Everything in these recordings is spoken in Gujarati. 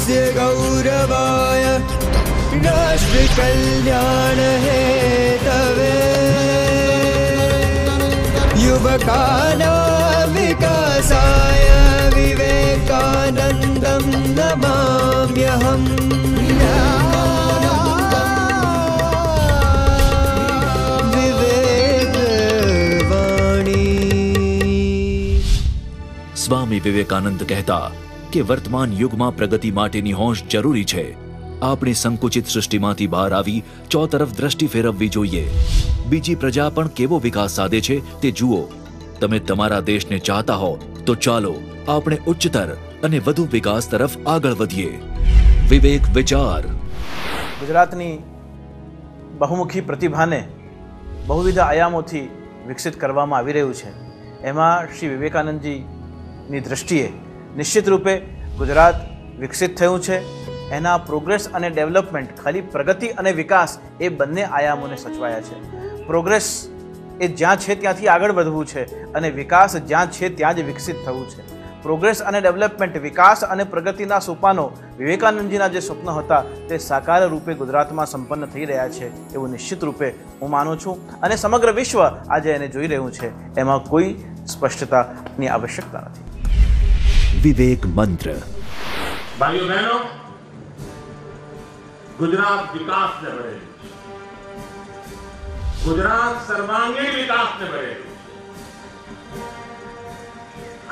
देशस्य गौरवाय राष्ट्र कल्याण हेतवे युवकानां विकासाय विवेकानन्दं नमाम्यहम्। સ્વામી વિવેકાનંદ કહેતા કે વર્તમાન યુગમાં પ્રગતિ માટેની હોંશ જરૂરી છે। આપણે સંકુચિત સૃષ્ટિમાંથી બહાર આવી ચોતરફ દ્રષ્ટિ ફેરવવી જોઈએ। બીજી પ્રજા પણ કેવો વિકાસ સાધે છે તે જુઓ। તમે તમારા દેશને ચાહતા હો તો ચાલો આપણે ઉચ્ચતર અને વધુ વિકાસ તરફ આગળ વધીએ। વિવેક વિચાર। ગુજરાતની બહુમુખી પ્રતિભાને બહુવિધ આયામોથી વિકસિત કરવામાં આવી રહ્યું છે। એમાં શ્રી વિવેકાનંદજી ની દ્રષ્ટિએ નિશ્ચિત રૂપે ગુજરાત વિકસિત થયું છે। એના પ્રોગ્રેસ અને ડેવલપમેન્ટ ખાલી પ્રગતિ અને વિકાસ એ બંને આયામોને સચવાયા છે। પ્રોગ્રેસ એ જ્યાં છે ત્યાંથી આગળ વધવું છે અને વિકાસ જ્યાં છે ત્યાં જ વિકસિત થવું છે। પ્રોગ્રેસ અને ડેવલપમેન્ટ, વિકાસ અને પ્રગતિના સોપાનો વિવેકાનંદજીના જે સ્વપ્ન હતા તે સાકાર રૂપે ગુજરાતમાં સંપન્ન થઈ રહ્યા છે એવું નિશ્ચિત રૂપે હું માનું છું અને સમગ્ર વિશ્વ આજે એને જોઈ રહ્યું છે। એમાં કોઈ સ્પષ્ટતાની આવશ્યકતા નથી। विवेक मंत्र। भाइयों बहनों, गुजरात विकास ने बढ़े, गुजरात सर्वांगीण विकास ने बढ़े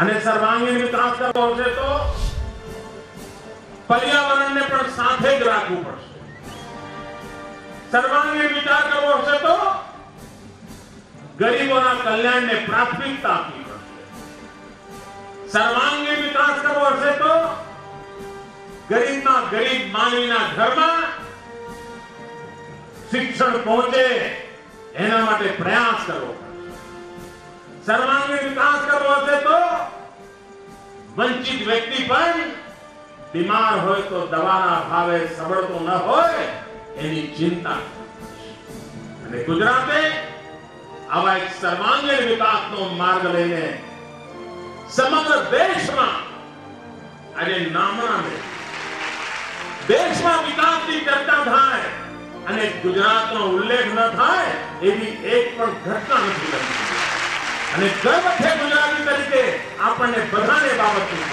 અને સર્વાંગીણ વિકાસ કરવો છે તો પર્યાવરણને પણ સાથે જ રાખવું પડશે। સર્વાંગીણ વિકાસ કરવો છે તો ગરીબોના કલ્યાણને પ્રાથમિકતા આપવી પડશે। સર્વાંગીણ વિકાસ કરવો છે તો ગરીબમાં ગરીબ માનવીના ઘરમાં શિક્ષણ પહોંચે એના માટે પ્રયાસ કરવો પડશે। સર્વાંગીણ વિકાસ કરવો છે તો વંચિત વ્યક્તિ પણ બીમાર હોય તો દવાના ભાવે સબળતો ન હોય એની ચિંતા અને ગુજરાતે આવા એક સર્વાંગીણ વિકાસનો માર્ગ લઈને સમગ્ર દેશમાં આજે નામના દેશમાં વિકાસની ચર્ચા થાય અને ગુજરાતનો ઉલ્લેખ ન થાય એવી એક પણ ઘટના નથી બની અને ગર્વ છે ગુજરાતી તરીકે આપણને બધાને બાબતનું